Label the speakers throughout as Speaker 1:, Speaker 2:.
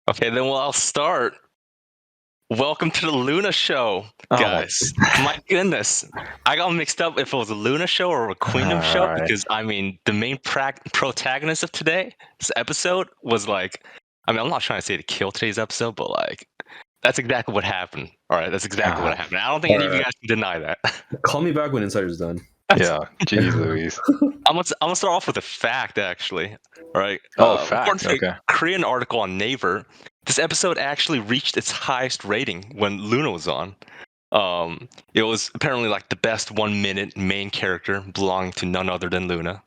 Speaker 1: Okay, then I'll start. Welcome to the Loona show,
Speaker 2: Oh.
Speaker 1: guys. My goodness. I got mixed up if it was a Loona show or a Queendom show
Speaker 2: Alright.
Speaker 1: because, the main protagonist of today's episode was like, I'm not trying to say to kill today's episode, but that's exactly what happened. All right, that's exactly what happened. I don't think any of you guys can deny that.
Speaker 3: Call me back when Insider's done.
Speaker 2: Yeah, jeez Louise.
Speaker 1: I'm gonna start off with a fact, actually. All right.
Speaker 2: Fact.
Speaker 1: According to
Speaker 2: Okay.
Speaker 1: a Korean article on Naver, this episode actually reached its highest rating when Loona was on. It was apparently like the best 1 minute main character belonging to none other than Loona.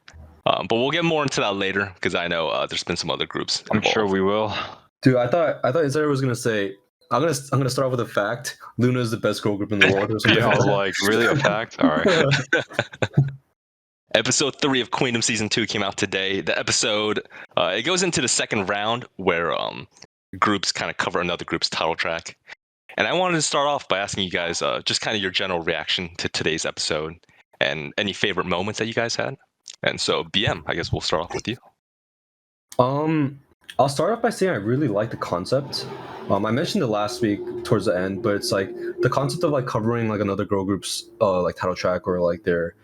Speaker 1: But we'll get more into that later because I know there's been some other groups involved.
Speaker 2: I'm sure we will.
Speaker 3: Dude, I thought Insider was gonna say I'm gonna start off with a fact. Loona is the best girl group in the world. Or something.
Speaker 2: Yeah, I was like, really a fact? All right.
Speaker 1: Episode 3 of Queendom Season 2 came out today. The episode, it goes into the second round where groups kind of cover another group's title track. And I wanted to start off by asking you guys just kind of your general reaction to today's episode and any favorite moments that you guys had. And so, BM, I guess we'll start off with you.
Speaker 3: I'll start off by saying I really like the concept. I mentioned it last week towards the end, but it's like the concept of like covering like another girl group's like title track or like their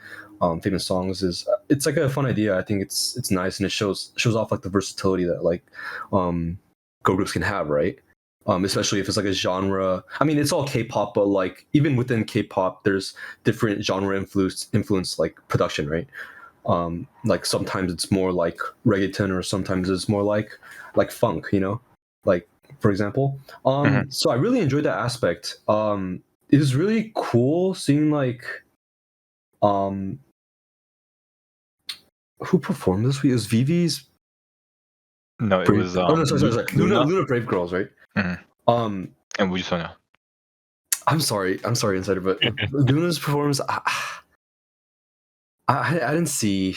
Speaker 3: famous songs it's like a fun idea. I think it's nice and it shows off like the versatility that like girl groups can have, right? Especially if it's like a genre. I mean, it's all K-pop, but like even within K-pop, there's different genre influence like production, right? Like sometimes it's more like reggaeton or sometimes it's more like funk, you know, like for example. So I really enjoyed that aspect. It was really cool seeing like who performed this week? It was Vivi's.
Speaker 2: No, it was
Speaker 3: no, sorry. Loona Brave Girls, right?
Speaker 2: And Wujusonya.
Speaker 3: I'm sorry, Insider, but Loona's performance, I didn't see.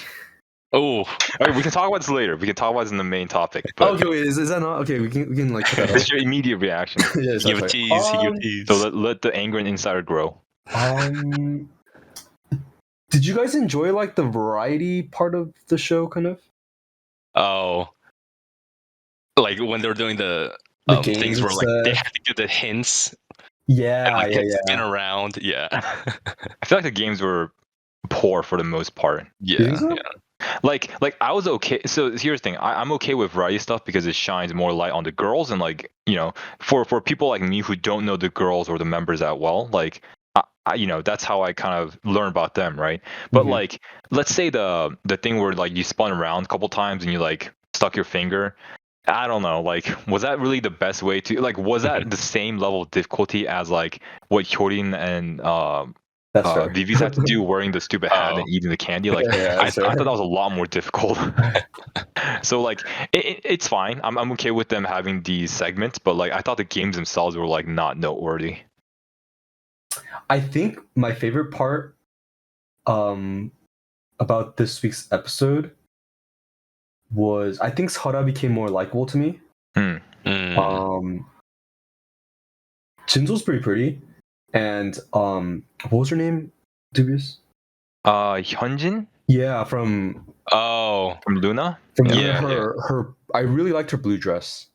Speaker 1: Oh,
Speaker 2: okay, we can talk about this later. We can talk about this in the main topic. But
Speaker 3: okay, wait, is that not okay? We can like.
Speaker 2: What's your immediate reaction?
Speaker 3: Yes,
Speaker 1: give a tease.
Speaker 2: So let the anger and Insider grow.
Speaker 3: Did you guys enjoy like the variety part of the show, kind of?
Speaker 1: Oh, like when they were doing the things where like they had to give the hints.
Speaker 3: Yeah,
Speaker 1: and, like, spin around. Yeah.
Speaker 2: I feel like the games were poor for the most part.
Speaker 1: Yeah.
Speaker 2: Like I was okay. So here's the thing. I'm okay with variety stuff because it shines more light on the girls, and like, you know, for people like me who don't know the girls or the members that well, like I you know, that's how I kind of learn about them, right? But like, let's say the thing where like you spun around a couple times and you like stuck your finger. I don't know, like, was that really the best way to, like, was that the same level of difficulty as like what Hyorin and Vivi's had to do, wearing the stupid hat and eating the candy? Like, I thought that was a lot more difficult. So like, it's fine. I'm okay with them having these segments, but like, I thought the games themselves were like not noteworthy.
Speaker 3: I think my favorite part about this week's episode was, I think Sara became more likable to me. Jinso's pretty pretty, and what was her name? Dubious.
Speaker 2: Hyunjin.
Speaker 3: Yeah, from
Speaker 2: Loona.
Speaker 3: From Loona, her. I really liked her blue dress.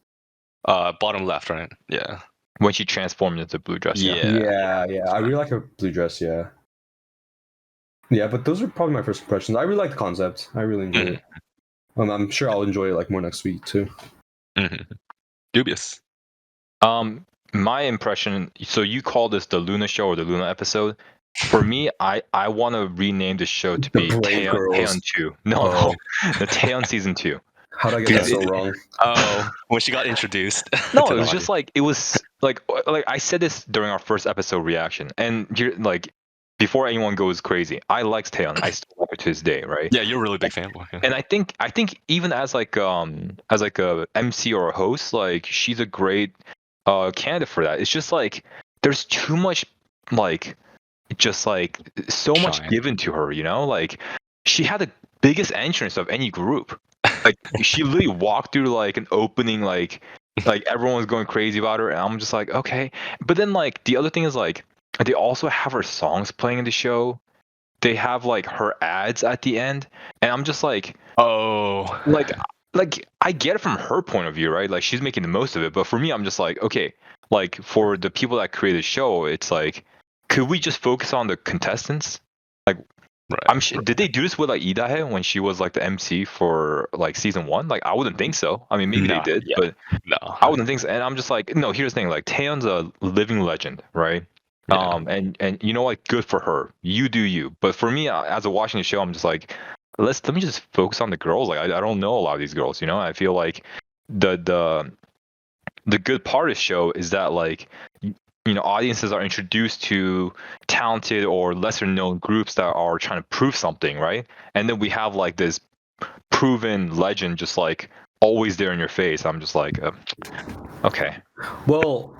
Speaker 1: Bottom left, right? Yeah.
Speaker 2: When she transformed into blue dress.
Speaker 3: Yeah. I really like her blue dress. Yeah. Yeah, but those are probably my first impressions. I really like the concept. I really enjoyed it. I'm sure I'll enjoy it like more next week too.
Speaker 1: Dubious.
Speaker 2: My impression. So you call this the Loona show or the Loona episode? For me, I want to rename the show to be Taeyeon 2. No, the Taeyeon season 2.
Speaker 3: How did I get that so wrong?
Speaker 1: When she got introduced.
Speaker 2: No, it was just like, it was like I said this during our first episode reaction, and you're like, before anyone goes crazy, I like Taeyeon. I still like her to this day, right?
Speaker 1: Yeah, you're a really big fan.
Speaker 2: And I think even as like a MC or a host, like, she's a great candidate for that. It's just like there's too much like just like so much given to her, you know? Like, she had the biggest entrance of any group. Like, she literally walked through like an opening, like everyone was going crazy about her, and I'm just like, okay. But then like the other thing is like, they also have her songs playing in the show. They have like her ads at the end, and I'm just like,
Speaker 1: like
Speaker 2: like I get it from her point of view, right? Like she's making the most of it. But for me, I'm just like, okay, like for the people that create the show, it's like, could we just focus on the contestants? Like,
Speaker 1: Right.
Speaker 2: did they do this with like Idahe when she was like the MC for like season 1? Like, I wouldn't think so. I mean, maybe they
Speaker 1: No.
Speaker 2: did,
Speaker 1: Yeah.
Speaker 2: but
Speaker 1: No.
Speaker 2: I wouldn't think so. And I'm just like, no. Here's the thing: like Taeyeon's a living legend, right?
Speaker 1: Yeah.
Speaker 2: And you know what? Good for her. You do you. But for me, as a watching the show, I'm just like, let me just focus on the girls. Like I don't know a lot of these girls. You know, I feel like the the good part of the show is that like audiences are introduced to talented or lesser known groups that are trying to prove something, right? And then we have like this proven legend just like always there in your face. I'm just like, okay,
Speaker 3: Well,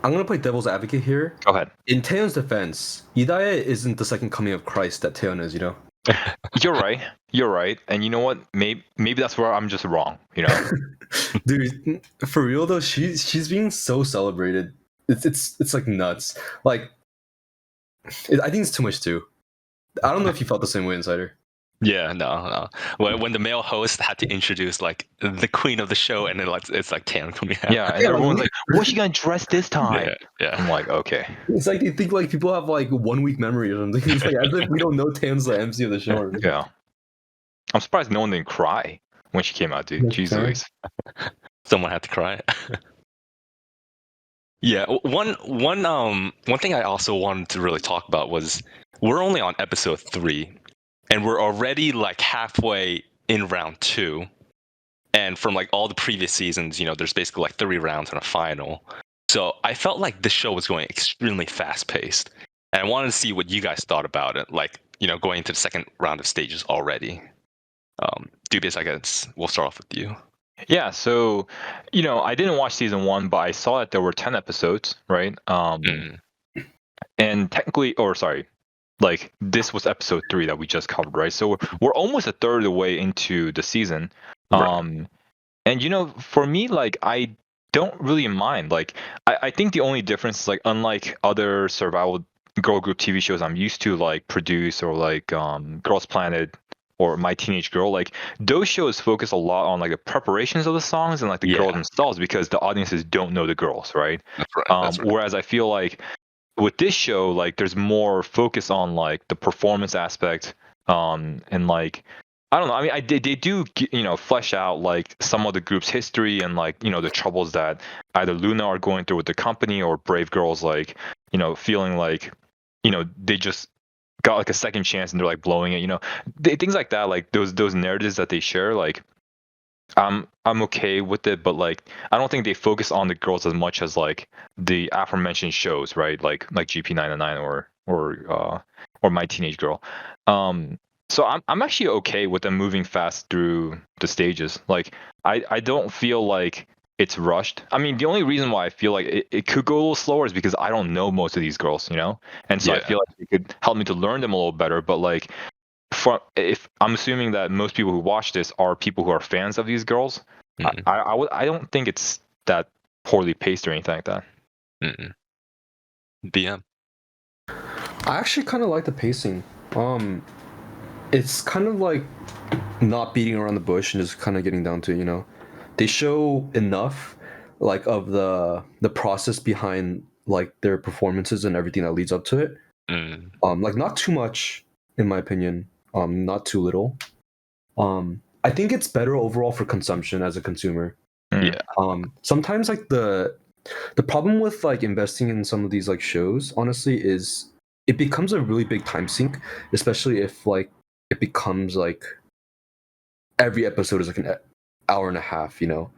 Speaker 3: I'm gonna play devil's advocate here.
Speaker 2: go ahead.
Speaker 3: In Taeyeon's defense, Idae isn't the second coming of Christ that Taeyeon is, you know?
Speaker 2: You're right. You're right. And you know what? Maybe that's where I'm just wrong. You know?
Speaker 3: Dude, for real though, she's being so celebrated. It's like nuts. Like, I think it's too much too. I don't know if you felt the same way, Insider.
Speaker 1: Yeah, no. When the male host had to introduce like the queen of the show, and then like it's like Tam coming out.
Speaker 2: Yeah. And
Speaker 3: Yeah,
Speaker 2: everyone's
Speaker 3: like,
Speaker 2: like, "What's she gonna dress this time?"
Speaker 1: Yeah.
Speaker 2: I'm like, okay.
Speaker 3: it's like you think like people have like 1 week memory or something. It's like as if we don't know Taeyeon's the MC of the show. Already.
Speaker 2: Yeah. I'm surprised no one didn't cry when she came out, dude.
Speaker 3: Okay.
Speaker 2: Jeez Louise.
Speaker 1: Someone had to cry. Yeah, one thing I also wanted to really talk about was we're only on episode 3, and we're already like halfway in round 2. And from like all the previous seasons, there's basically like 3 rounds and a final. So I felt like this show was going extremely fast paced, and I wanted to see what you guys thought about it. Like, going into the second round of stages already. Dubious, I guess we'll start off with you.
Speaker 2: Yeah, so I didn't watch season 1, but I saw that there were 10 episodes, right?
Speaker 1: Mm,
Speaker 2: And technically, or sorry, like this was episode 3 that we just covered, right? So we're almost a third of the way into the season.
Speaker 1: right.
Speaker 2: And for me, like I don't really mind. Like I think the only difference is like unlike other survival girl group TV shows I'm used to, like Produce or like Girls Planet or My Teenage Girl, like those shows focus a lot on like the preparations of the songs and like the girls
Speaker 1: Yeah,
Speaker 2: themselves because the audiences don't know the girls, right?
Speaker 1: that's right. That's right.
Speaker 2: Whereas I feel like with this show, like there's more focus on like the performance aspect, and like I don't know. I mean, they do flesh out like some of the group's history and like the troubles that either Loona are going through with the company or Brave Girls like feeling like they just got like a second chance and they're like blowing it. Things like that. Like those narratives that they share. Like I'm okay with it, but like I don't think they focus on the girls as much as like the aforementioned shows, right? Like GP909 or My Teenage Girl. So I'm actually okay with them moving fast through the stages. Like I don't feel like it's rushed. I mean, the only reason why I feel like it could go a little slower is because I don't know most of these girls, and so I
Speaker 1: Yeah.
Speaker 2: feel like it could help me to learn them a little better. But like if I'm assuming that most people who watch this are people who are fans of these girls,
Speaker 1: Mm,
Speaker 2: I don't think it's that poorly paced or anything like that.
Speaker 1: mm. BM.
Speaker 3: I actually kind of like the pacing. It's kind of like not beating around the bush and just kind of getting down to they show enough like of the process behind like their performances and everything that leads up to it.
Speaker 1: Mm,
Speaker 3: Like not too much in my opinion. Not too little. I think it's better overall for consumption as a consumer.
Speaker 2: Mm.
Speaker 1: yeah.
Speaker 3: Sometimes like the problem with like investing in some of these like shows honestly is it becomes a really big time sink, especially if like it becomes like every episode is like an hour and a half, and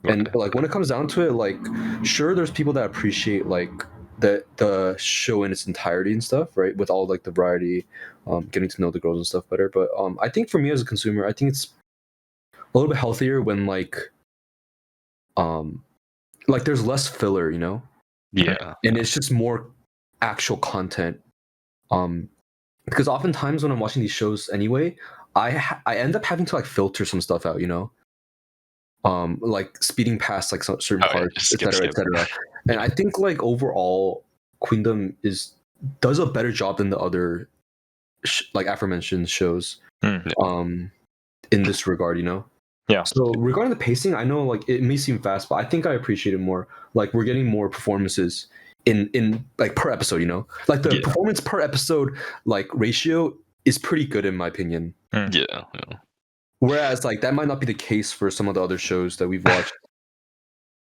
Speaker 1: Right.
Speaker 3: like when it comes down to it, like sure there's people that appreciate like the show in its entirety and stuff, right, with all like the variety, getting to know the girls and stuff better, but I think for me as a consumer I think it's a little bit healthier when um like there's less filler,
Speaker 1: Yeah.
Speaker 3: and it's just more actual content. Um, because oftentimes when I'm watching these shows anyway, I end up having to like filter some stuff out, like speeding past like some certain
Speaker 1: Oh yeah.
Speaker 3: parts,
Speaker 1: Just skip.
Speaker 3: etc. And I think like overall, Queendom does a better job than the other like aforementioned shows,
Speaker 2: Mm.
Speaker 3: in this regard,
Speaker 2: Yeah.
Speaker 3: So regarding the pacing, I know like it may seem fast, but I think I appreciate it more. Like we're getting more performances in like per episode, you know? Like the
Speaker 1: Yeah.
Speaker 3: performance per episode like ratio is pretty good in my opinion.
Speaker 1: Yeah.
Speaker 3: Whereas like that might not be the case for some of the other shows that we've watched.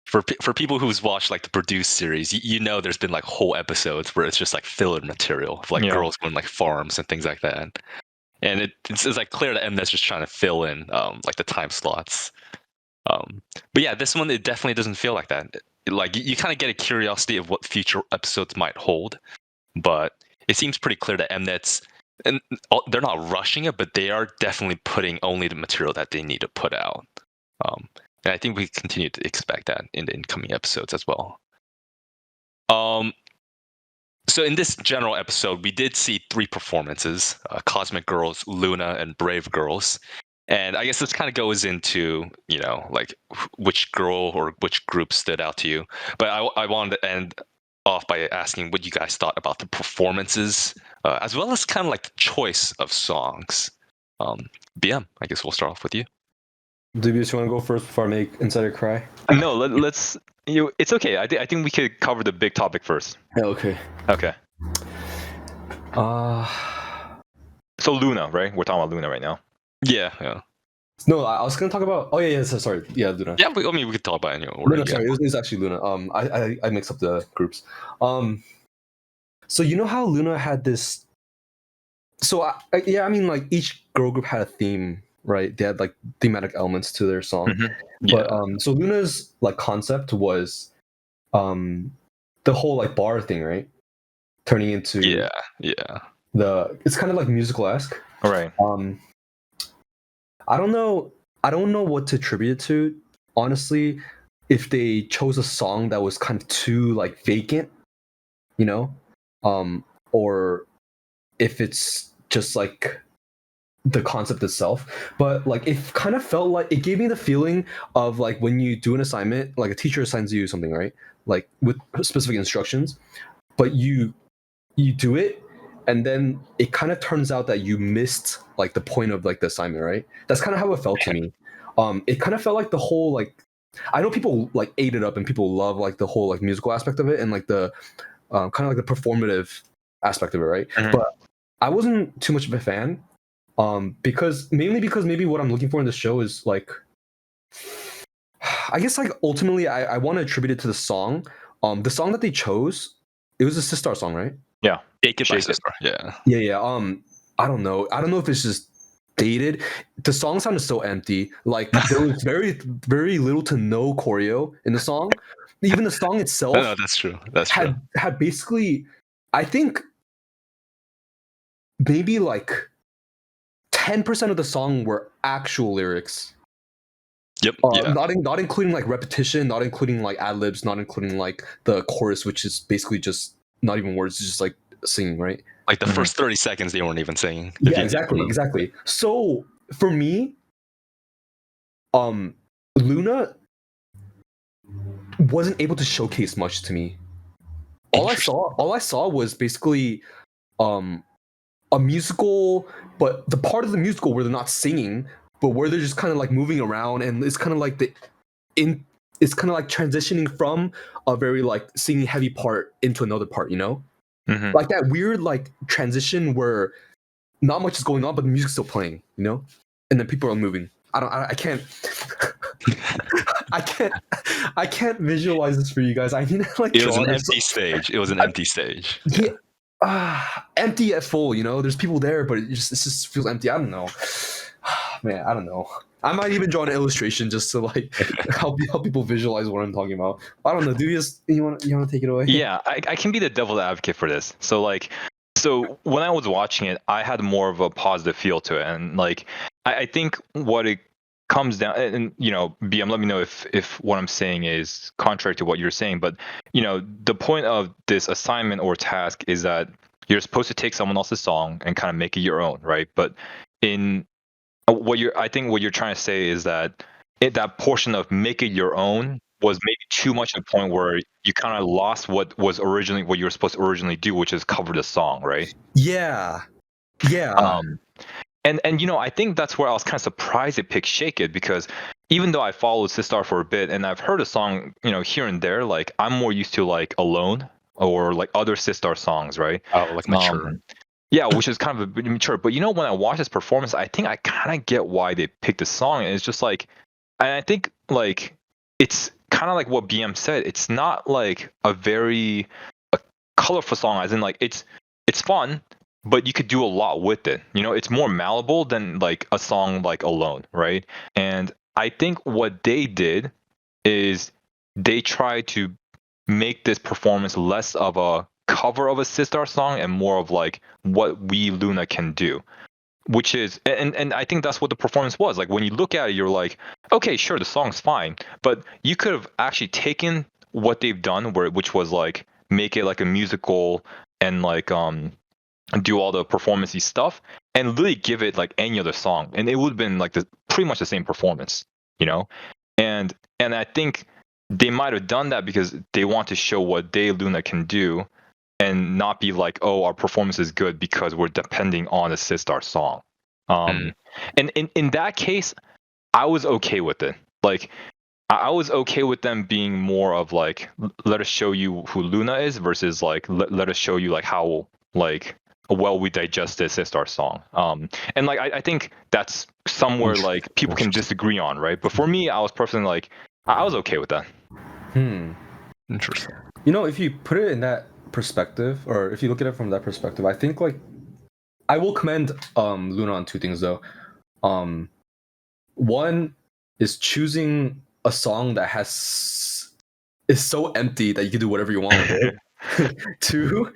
Speaker 1: For people who's watched like the produced series, you know there's been like whole episodes where it's just like filler material of like
Speaker 2: Yeah.
Speaker 1: girls going like farms and things like that. And it's like clear that Mnet's just trying to fill in like the time slots. But yeah, this one it definitely doesn't feel like that. Like you kind of get a curiosity of what future episodes might hold, but it seems pretty clear that Mnet's and they're not rushing it, but they are definitely putting only the material that they need to put out. And I think we continue to expect that in the incoming episodes as well. So in this general episode, we did see 3 performances: Cosmic Girls, Loona, and Brave Girls. And I guess this kind of goes into, you know, like which girl or which group stood out to you. But I wanted to end off by asking what you guys thought about the performances, as well as kind of like the choice of songs. BM, I guess we'll start off with you.
Speaker 3: Dubious, you want to go first before I make Insider cry?
Speaker 2: No, let's. It's okay. I think we could cover the big topic first.
Speaker 3: Yeah, okay.
Speaker 2: Okay.
Speaker 3: Uh
Speaker 2: So Loona, right? We're talking about Loona right now.
Speaker 1: Yeah.
Speaker 3: no, I was gonna talk about. Oh yeah, sorry. Yeah, Luna.
Speaker 1: Yeah, I mean, we could talk about it in your order.
Speaker 3: Luna, sorry, it was actually Luna. I mixed up the groups. So you know how Luna had this. So I mean, like each girl group had a theme, right? They had like thematic elements to their song.
Speaker 2: Mm-hmm.
Speaker 3: But so Luna's like concept was, the whole like bar thing, right? Turning into
Speaker 1: Yeah.
Speaker 3: it's kind of like musical-esque.
Speaker 2: All right.
Speaker 3: I don't know what to attribute it to, honestly. If they chose a song that was kind of too like vacant, you know, or if it's just like the concept itself. But like it kind of felt like it gave me the feeling of like when you do an assignment, like a teacher assigns you something, right? Like with specific instructions, but you do it, and then it kind of turns out that you missed like the point of like the assignment, right? That's kind of how it felt to me. It kind of felt like the whole like, I know people like ate it up and people love like the whole like musical aspect of it and like the kind of like the performative aspect of it, right?
Speaker 2: Mhm.
Speaker 3: But I wasn't too much of a fan, because maybe what I'm looking for in the show is like, I guess like ultimately I want to attribute it to the song. The song that they chose, it was a Sistar song, right?
Speaker 2: Yeah.
Speaker 1: Shake It by
Speaker 2: Shake It.
Speaker 1: Sister. Yeah.
Speaker 3: Yeah. I don't know if it's just dated. The song sounded so empty. Like there was very little to no choreo in the song. Even the song itself
Speaker 1: No, that's true. That's true.
Speaker 3: had basically, I think maybe like 10% of the song were actual lyrics.
Speaker 1: Yep. Yeah.
Speaker 3: Not including like repetition, not including like ad libs, not including like the chorus, which is basically just not even words, it's just like singing, right?
Speaker 1: Like the
Speaker 2: Mhm.
Speaker 1: first 30 seconds, they weren't even singing.
Speaker 3: Yeah, exactly. So for me, Luna wasn't able to showcase much to me. All I saw was basically a musical, but the part of the musical where they're not singing, but where they're just kind of like moving around, and it's kind of like it's kind of like transitioning from a very like singing heavy part into another part, you know?
Speaker 2: Mhm.
Speaker 3: Like that weird like transition where not much is going on, but the music's still playing, you know? And then people are moving. I can't I can't visualize this for you guys. I need to like
Speaker 1: It was
Speaker 3: draw
Speaker 1: an
Speaker 3: this.
Speaker 1: empty stage. It was an empty stage.
Speaker 3: Yeah. Empty at full, you know? There's people there, but it just feels empty. I don't know. Man, I don't know. I might even draw an illustration just to like help people visualize what I'm talking about. I don't know. You want to take it away?
Speaker 2: Yeah, I can be the devil's advocate for this. So when I was watching it, I had more of a positive feel to it, and like I think what it comes down, and you know, BM, let me know if what I'm saying is contrary to what you're saying, but you know, the point of this assignment or task is that you're supposed to take someone else's song and kind of make it your own, right? But in I think what you're trying to say is that that portion of make it your own was maybe too much to the point where you kind of lost what you were supposed to originally do, which is cover the song, right?
Speaker 3: Yeah.
Speaker 2: Um, And you know, I think that's where I was kind of surprised they picked Shake It, because even though I followed Sistar for a bit and I've heard a song, you know, here and there, like I'm more used to like Alone or like other Sistar songs, right?
Speaker 1: Oh, like mature.
Speaker 2: Yeah, which is kind of a bit mature. But you know, when I watch this performance, I think I kind of get why they picked the song. And it's just like, and I think like it's kind of like what BM said. It's not like a very colorful song, as in like it's fun, but you could do a lot with it. You know, it's more malleable than like a song like Alone, right? And I think what they did is they tried to make this performance less of a cover of a Sistar song and more of like what we Loona can do, which is, and I think that's what the performance was. Like when you look at it, you're like, okay, sure, the song's fine, but you could have actually taken what they've done, which was like make it like a musical and like do all the performancey stuff and really give it like any other song, and it would have been like pretty much the same performance, you know. And I think they might have done that because they want to show what they Loona can do, and not be like, oh, our performance is good because we're depending on a Sistar song. And in that case, I was okay with it. Like I was okay with them being more of like, let us show you who Loona is versus like let us show you like how like well we digest this Sistar song. And like I think that's somewhere like people can disagree on, right? But for me, I was personally like, I was okay with that.
Speaker 1: Interesting.
Speaker 3: You know, if you put it in that perspective, or if you look at it from that perspective, I think like I will commend Loona on two things though. One is choosing a song that is so empty that you can do whatever you want with it. Two,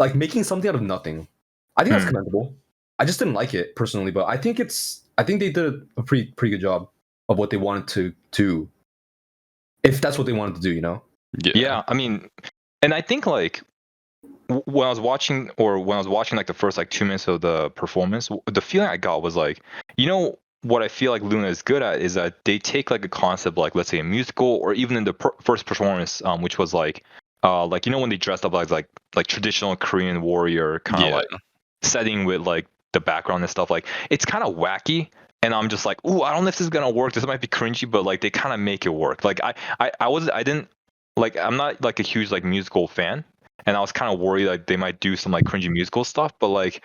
Speaker 3: like making something out of nothing. I think that's commendable. I just didn't like it personally, but I think they did a pretty good job of what they wanted to do. If that's what they wanted to do, you know?
Speaker 2: Yeah, I mean, and I think like when I was watching like the first like 2 minutes of the performance, the feeling I got was like, you know, what I feel like Loona is good at is that they take like a concept, like let's say a musical, or even in the first performance, which was like you know, when they dressed up as like traditional Korean warrior kind of like setting with like the background and stuff, like it's kind of wacky. And I'm just like, ooh, I don't know if this is gonna work. This might be cringy, but like they kind of make it work. Like I didn't like, I'm not like a huge like musical fan, and I was kind of worried like they might do some like cringy musical stuff, but like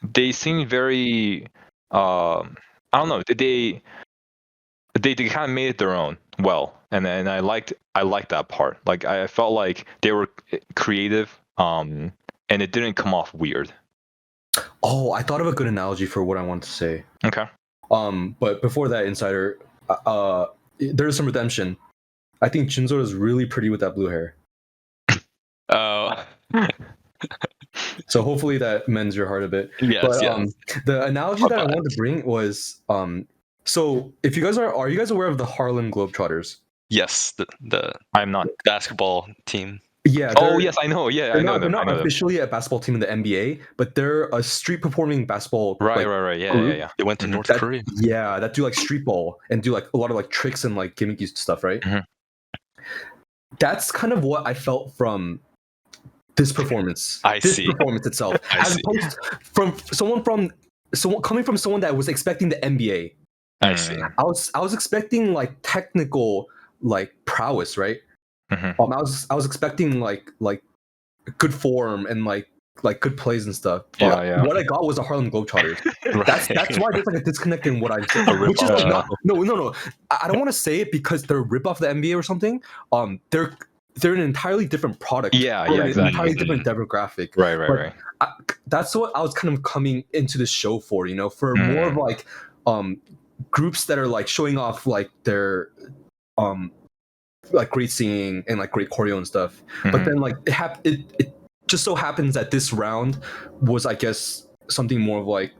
Speaker 2: they seemed very I don't know, they kind of made it their own well, and I liked that part. Like I felt like they were creative, and it didn't come off weird.
Speaker 3: Oh, I thought of a good analogy for what I wanted to say.
Speaker 2: Okay.
Speaker 3: But before that, Insider, there's some redemption. I think Jinzo is really pretty with that blue hair.
Speaker 1: Oh.
Speaker 3: So hopefully that mends your heart a bit.
Speaker 1: Yes,
Speaker 3: but
Speaker 1: yes.
Speaker 3: The analogy that I wanted to bring was so if you guys are you guys aware of the Harlem Globetrotters?
Speaker 1: Yes, the
Speaker 2: I'm not.
Speaker 1: basketball team.
Speaker 3: Yeah.
Speaker 2: Oh yes, I know. Yeah, I know them.
Speaker 3: They're not officially a basketball team in the NBA, but they're a street performing basketball.
Speaker 2: Right. Yeah.
Speaker 1: They went to North Korea.
Speaker 3: Yeah, that do like street ball and do like a lot of like tricks and like gimmicky stuff, right? That's kind of what I felt from this performance. Performance itself, as opposed from someone coming from someone that was expecting the NBA.
Speaker 1: I see.
Speaker 3: I was expecting like technical like prowess, right? I was expecting like good form and like good plays and stuff. But what I got was a Harlem Globetrotters. That's why there's like a disconnect in what I'm saying. Which is like not no. I don't want to say it because they're a rip off the NBA or something. They're an entirely different product.
Speaker 2: Exactly.
Speaker 3: An entirely different demographic.
Speaker 2: Right.
Speaker 3: That's what I was kind of coming into the show for, you know, for more of like groups that are like showing off like their like great singing and like great choreo and stuff. But then like it just so happens that this round was, I guess, something more of like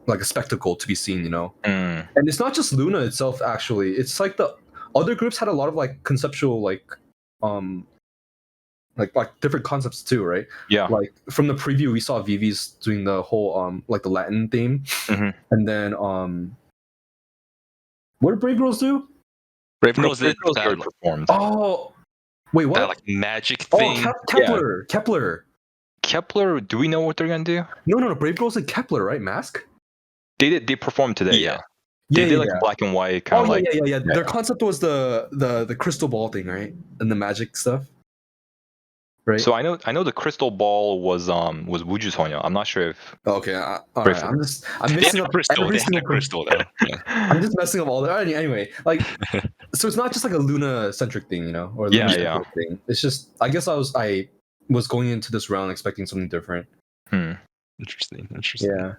Speaker 3: a spectacle to be seen, you know. And it's not just Loona itself, actually. It's like the other groups had a lot of like conceptual like different concepts too, right?
Speaker 2: Yeah.
Speaker 3: Like from the preview, we saw Vivi's doing the whole like the Latin theme, and then what did Brave Girls do?
Speaker 1: Brave Girls did
Speaker 2: performed.
Speaker 3: Oh, wait, what?
Speaker 1: That like magic thing.
Speaker 3: Oh, Kepler.
Speaker 2: Kepler, do we know what they're gonna do?
Speaker 3: No. Brave Girls and Kepler, right? Mask.
Speaker 2: They performed today.
Speaker 1: Yeah.
Speaker 2: They did like a black and white kind of like.
Speaker 3: Yeah. Their concept was the crystal ball thing, right? And the magic stuff. Right.
Speaker 2: So I know the crystal ball was Wuju Sonya. I'm not sure if.
Speaker 3: Okay. All right. I'm missing up
Speaker 1: crystal.
Speaker 3: every
Speaker 1: They had
Speaker 3: single
Speaker 1: a crystal though. Yeah.
Speaker 3: I'm just messing up all the anyway. Like, so it's not just like a Loona centric thing, you know, or Loona centric thing. It's just I guess I was going into this round expecting something different.
Speaker 1: Interesting.
Speaker 3: Yeah.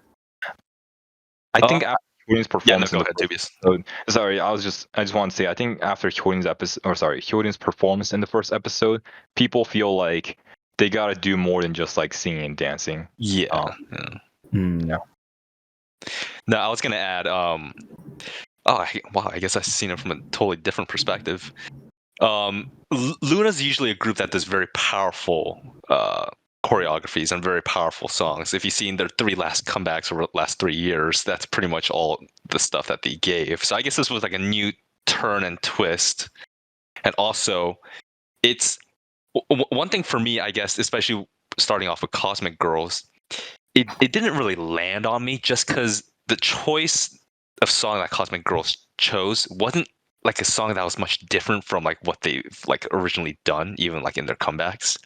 Speaker 2: I think after Hyun's performance.
Speaker 1: Go ahead, dubious.
Speaker 2: Sorry, I just want to say I think after Hyun's performance in the first episode, people feel like they gotta do more than just like singing and dancing.
Speaker 1: Yeah.
Speaker 3: Yeah.
Speaker 1: No, I was gonna add. I guess I've seen it from a totally different perspective. Luna's usually a group that does very powerful choreographies and very powerful songs. If you've seen their 3 last comebacks over the last 3 years, that's pretty much all the stuff that they gave. So I guess this was like a new turn and twist. And also, it's one thing for me, I guess, especially starting off with Cosmic Girls, it didn't really land on me just because the choice of song that Cosmic Girls chose wasn't like a song that was much different from like what they've like originally done, even like in their comebacks.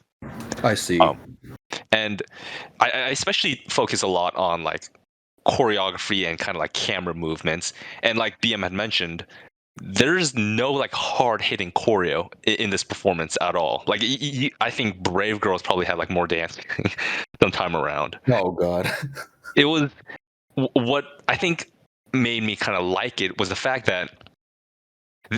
Speaker 3: I see.
Speaker 1: And I especially focus a lot on like choreography and kind of like camera movements. And like BM had mentioned, there's no like hard hitting choreo in this performance at all. Like I think Brave Girls probably had like more dancing sometime around.
Speaker 3: Oh god.
Speaker 1: It was what I think made me kind of like it was the fact that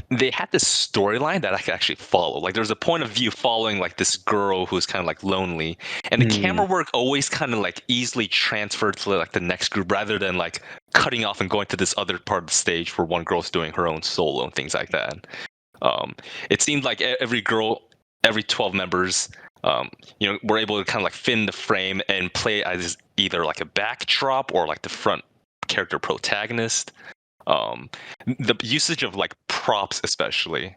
Speaker 1: they had this storyline that I could actually follow. Like there's a point of view following like this girl who's kind of like lonely, and the camera work always kind of like easily transferred to like the next group rather than like cutting off and going to this other part of the stage where one girl's doing her own solo and things like that. It seemed like every 12 members, were able to kind of like fit in the frame and play as either like a backdrop or like the front character protagonist. The usage of like props especially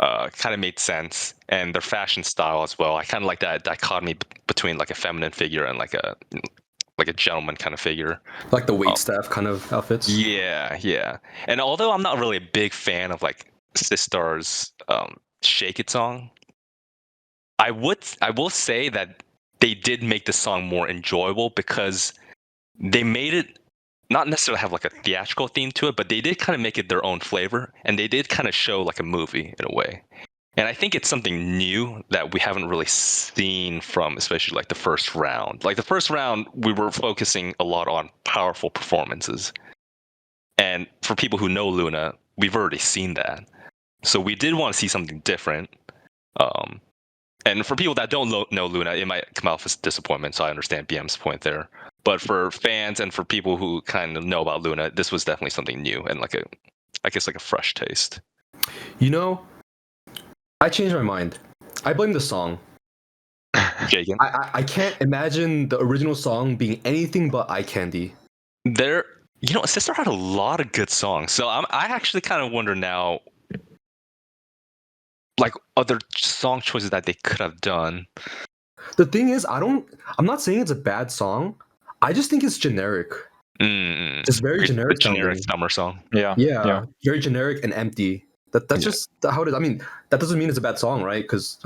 Speaker 1: kind of made sense, and their fashion style as well. I kind of like that dichotomy between like a feminine figure and like a gentleman kind of figure,
Speaker 3: like the wait staff kind of outfits.
Speaker 1: Yeah. And although I'm not really a big fan of like Sistar's Shake It song, I will say that they did make the song more enjoyable because they made it not necessarily have like a theatrical theme to it, but they did kind of make it their own flavor, and they did kind of show like a movie in a way. And I think it's something new that we haven't really seen from, especially like the first round. Like the first round, we were focusing a lot on powerful performances. And for people who know Loona, we've already seen that. So we did want to see something different. And for people that don't know Loona, it might come off as disappointment. So I understand BM's point there. But for fans and for people who kind of know about Loona, this was definitely something new and like a fresh taste.
Speaker 3: You know, I changed my mind. I blame the song.
Speaker 1: Jagan?
Speaker 3: I can't imagine the original song being anything but eye candy.
Speaker 1: Sister had a lot of good songs. So I actually kind of wonder now, like other song choices that they could have done.
Speaker 3: The thing is, I'm not saying it's a bad song. I just think it's generic. It's very generic.
Speaker 1: Generic summer song.
Speaker 3: Yeah. Very generic and empty. That's just how it is. I mean, that doesn't mean it's a bad song, right? Because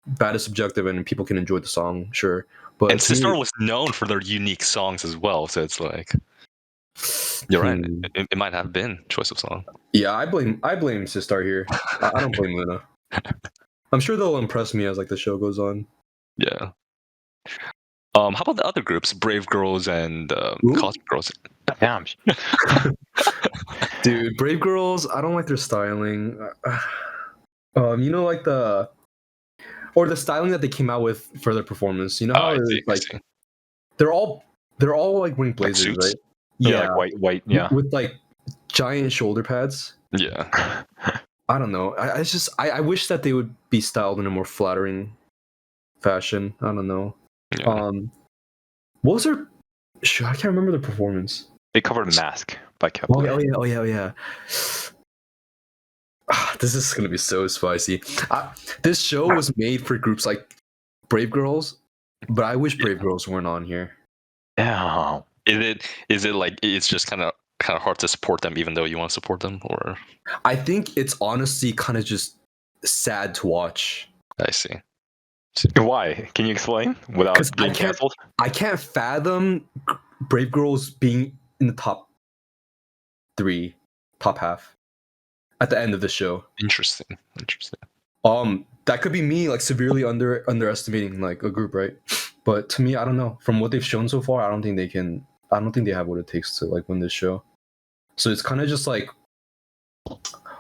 Speaker 3: bad is subjective, and people can enjoy the song, sure. But
Speaker 1: Sistar was known for their unique songs as well, so it's like you're right. It might have been choice of song.
Speaker 3: Yeah, I blame Sistar here. I don't blame Loona. I'm sure they'll impress me as like the show goes on.
Speaker 1: Yeah. How about the other groups, Brave Girls and Cosmic Girls?
Speaker 2: Damn.
Speaker 3: Dude, Brave Girls, I don't like their styling. Like the styling that they came out with for their performance. You know how they're all like wearing blazers, right?
Speaker 2: Yeah, like white, yeah.
Speaker 3: With like giant shoulder pads.
Speaker 1: Yeah.
Speaker 3: I don't know. I wish that they would be styled in a more flattering fashion. I don't know.
Speaker 1: Yeah.
Speaker 3: What was their? I can't remember the performance.
Speaker 2: They covered Mask by Kepler.
Speaker 3: Oh yeah. This is gonna be so spicy. This show was made for groups like Brave Girls But I wish Brave Girls weren't on here.
Speaker 2: Yeah.
Speaker 1: Is it like it's just kind of hard to support them even though you want to support them, or
Speaker 3: I think it's honestly kind of just sad to watch.
Speaker 1: I see.
Speaker 2: Why? Can you explain without
Speaker 3: 'Cause
Speaker 2: getting canceled?
Speaker 3: I can't fathom Brave Girls being in the top 3, top half at the end of the show.
Speaker 1: Interesting.
Speaker 3: That could be me like severely underestimating like a group, right? But to me, I don't know. From what they've shown so far, I don't think they have what it takes to like win this show. So it's kind of just like,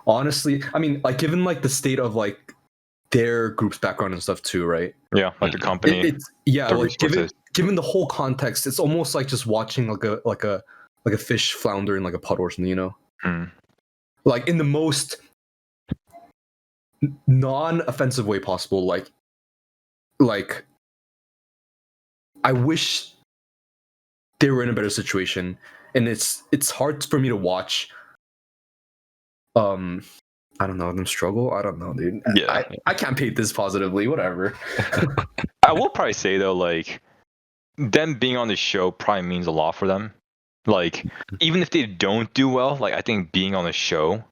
Speaker 3: honestly, I mean, like given like the state of like their group's background and stuff too, right?
Speaker 2: Yeah, like the company.
Speaker 3: It's yeah,
Speaker 2: the
Speaker 3: like
Speaker 2: resources.
Speaker 3: given the whole context, it's almost like just watching like a fish flounder in like a puddle or something, you know?
Speaker 2: Mm.
Speaker 3: Like in the most non-offensive way possible. Like I wish they were in a better situation, and it's hard for me to watch. I don't know them struggle. I don't know, dude.
Speaker 1: Yeah.
Speaker 3: I can't paint this positively. Whatever.
Speaker 2: I will probably say though, like them being on the show probably means a lot for them. Like even if they don't do well, like I think being on the show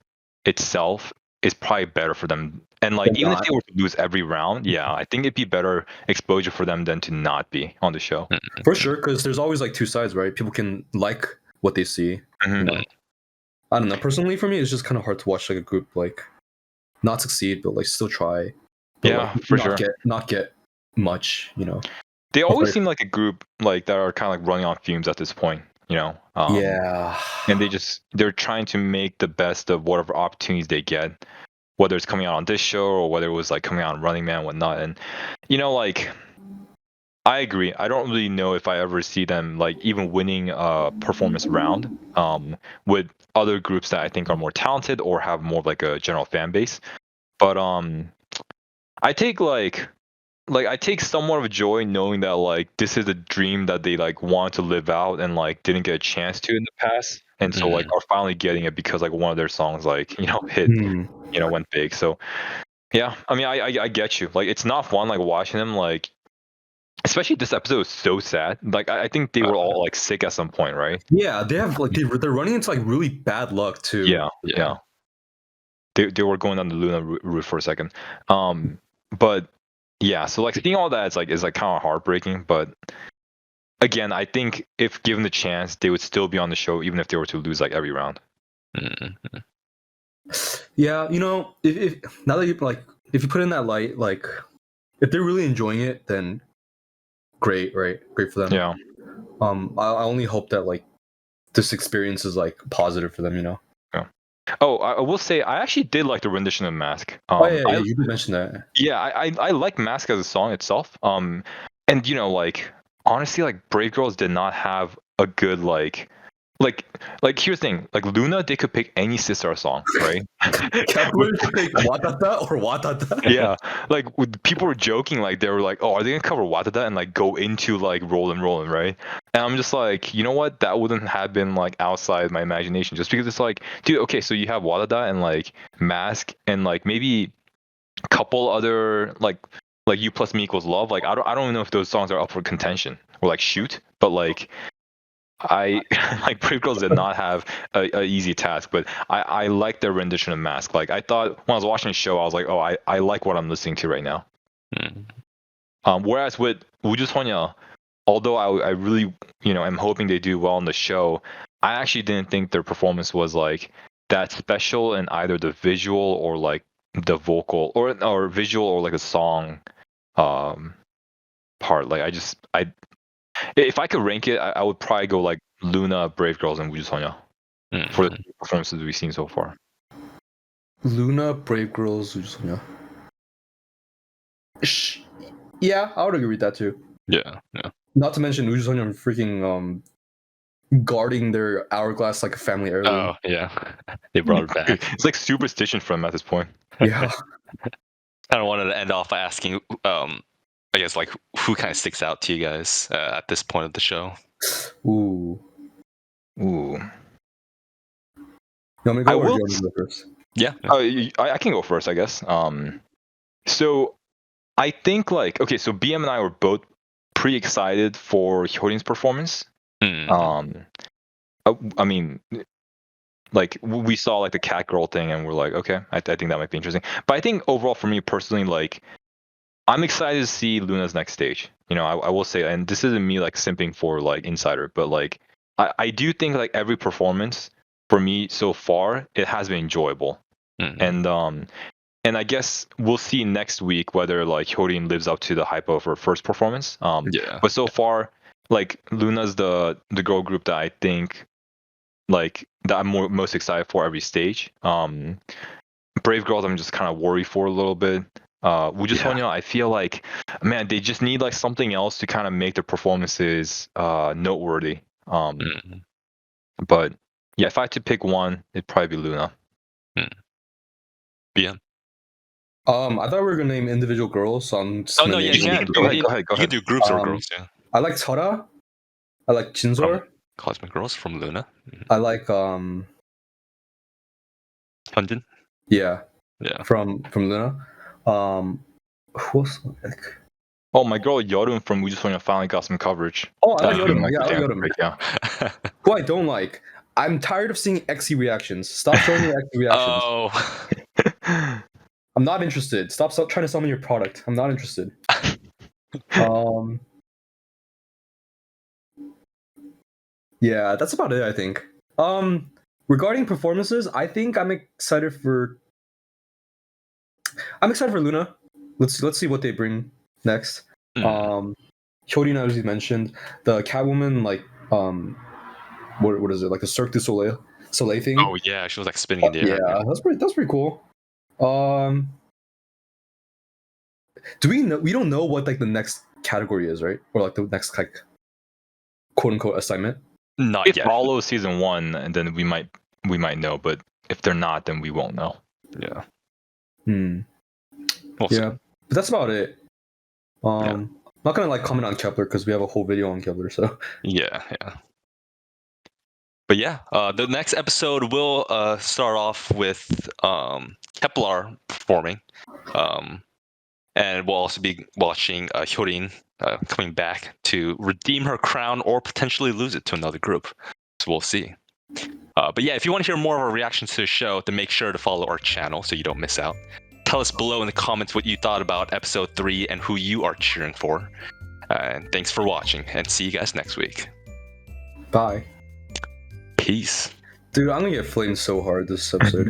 Speaker 2: itself is probably better for them. And like
Speaker 3: Than
Speaker 2: even if
Speaker 3: not.
Speaker 2: they were to lose every round, yeah, I think it'd be better exposure for them than to not be on the show.
Speaker 3: For sure, because there's always like two sides, right? People can like what they see.
Speaker 2: Mhm.
Speaker 3: You know? I don't know. Personally, for me, it's just kind of hard to watch like a group like not succeed, but like still try. But,
Speaker 2: Yeah,
Speaker 3: like,
Speaker 2: for
Speaker 3: not
Speaker 2: sure.
Speaker 3: Not get much, you know.
Speaker 2: They always
Speaker 3: Right.
Speaker 2: seem like a group like that are kind of like running on fumes at this point, you know.
Speaker 3: Yeah.
Speaker 2: And they're trying to make the best of whatever opportunities they get, whether it's coming out on this show or whether it was like coming out on Running Man and whatnot. And you know, like I agree. I don't really know if I ever see them like even winning a performance round with other groups that I think are more talented or have more of like a general fan base. But I take I take somewhat of a joy knowing that like this is a dream that they like want to live out and like didn't get a chance to in the past, and so like are finally getting it because like one of their songs like hit,
Speaker 3: Hmm.
Speaker 2: went big. So yeah, I mean I get you. Like it's not fun like watching them like, especially this episode is so sad. Like I think they were all like sick at some point, right?
Speaker 3: Yeah, they have like they're running into like really bad luck too.
Speaker 2: Yeah. They were going on the Loona route for a second, but yeah. So like seeing all that is like kind of heartbreaking, but again, I think if given the chance, they would still be on the show, even if they were to lose like every round.
Speaker 3: Yeah, if now that you like, if you put in that light, like, if they're really enjoying it, then great, right? Great for them.
Speaker 2: Yeah.
Speaker 3: I only hope that like this experience is like positive for them, you know.
Speaker 2: Oh, I will say I actually did like the rendition of Mask.
Speaker 3: Yeah, you did mention that.
Speaker 2: Yeah, I like Mask as a song itself. And like honestly, like Brave Girls did not have a good like here's the thing, like Loona, they could pick any sister song, right?
Speaker 3: Kepler should pick Watata or Watata.
Speaker 2: Yeah, like people were joking, like they were like, oh, are they gonna cover Watata and like go into like Rollin', right? And I'm just like, you know what, that wouldn't have been like outside my imagination, just because it's like, dude, okay, so you have Watata and like Mask and like maybe a couple other like You Plus Me Equals Love. Like I don't even know if those songs are up for contention or like Shoot, but like I like Brave Girls did not have a easy task, but I like their rendition of Mask. Like I thought when I was watching the show, I was like, oh, I like what I'm listening to right now. Whereas with Wuju although I really am hoping they do well on the show, I actually didn't think their performance was like that special in either the visual or like the vocal or visual or like a song part. Like if I could rank it, I would probably go like Loona, Brave Girls, and Wuju Sonya for the performances we've seen so far.
Speaker 3: Loona, Brave Girls, Sonya. Yeah, I would agree with that too.
Speaker 1: Yeah.
Speaker 3: Not to mention Uju Sonya freaking guarding their hourglass like a family heirloom.
Speaker 1: Oh yeah, they brought it back.
Speaker 2: It's like superstition for them at this point.
Speaker 3: Yeah.
Speaker 1: Kind of wanted to end off by asking, I guess like who kind of sticks out to you guys at this point of the show?
Speaker 3: Ooh.
Speaker 2: You
Speaker 3: want me to go or do you want me to go first?
Speaker 1: Yeah.
Speaker 2: I can go first, I guess. So I think like, okay, so BM and I were both pretty excited for Hyorin's performance. I mean, like we saw like the cat girl thing, and we're like, okay, I think that might be interesting. But I think overall, for me personally, like I'm excited to see Luna's next stage. You know, I will say, and this isn't me like simping for like Insider, but like I do think like every performance for me so far, it has been enjoyable. And I guess we'll see next week whether like Hyorin lives up to the hype of her first performance. But so far, like Luna's the girl group that I think like that I'm most excited for every stage. Brave Girls, I'm just kind of worried for a little bit. Wujusonya, I feel like, man, they just need like something else to kind of make their performances noteworthy. But yeah, if I had to pick one, it'd probably be Loona.
Speaker 1: Yeah.
Speaker 3: I thought we were gonna name individual girls, so I'm just gonna name
Speaker 1: you can
Speaker 2: Go ahead.
Speaker 1: you can do groups or girls. Yeah.
Speaker 3: I like Chora. I like Jinzor.
Speaker 1: Cosmic Girls from Loona.
Speaker 3: I like
Speaker 1: Hyunjin.
Speaker 3: Yeah.
Speaker 1: Yeah.
Speaker 3: From Loona. Who else like?
Speaker 2: Oh, my girl Yeoreum from Wujusonya finally got some coverage.
Speaker 3: Oh, I like Yeoreum. Yeah, I like Yeoreum.
Speaker 2: Yeah.
Speaker 3: Who I don't like. I'm tired of seeing XE reactions. Stop showing me XE reactions.
Speaker 1: Oh.
Speaker 3: I'm not interested. Stop trying to sell me your product. I'm not interested. Yeah, that's about it, I think. Regarding performances, I think I'm excited for Loona. Let's see what they bring next. Hyorin, as you mentioned, the Catwoman, like what is it, like the Cirque du Soleil thing?
Speaker 1: Oh yeah, she was like spinning in the air.
Speaker 3: Yeah, that's pretty cool. Do we know? We don't know what like the next category is, right? Or like the next like quote unquote assignment.
Speaker 1: Not
Speaker 2: if
Speaker 1: yet.
Speaker 2: follow season 1, and then we might know, but if they're not, then we won't know.
Speaker 1: Yeah.
Speaker 3: But that's about it. I'm not gonna like comment on Kepler because we have a whole video on Kepler. So
Speaker 1: yeah. But yeah, the next episode will start off with Kepler performing, and we'll also be watching Hyorin coming back to redeem her crown or potentially lose it to another group. So we'll see. But yeah, if you want to hear more of our reactions to the show, then make sure to follow our channel so you don't miss out. Tell us below in the comments what you thought about episode 3 and who you are cheering for. And thanks for watching, and see you guys next week.
Speaker 3: bye.
Speaker 1: Peace.
Speaker 3: Dude, I'm gonna get flamed so hard this episode.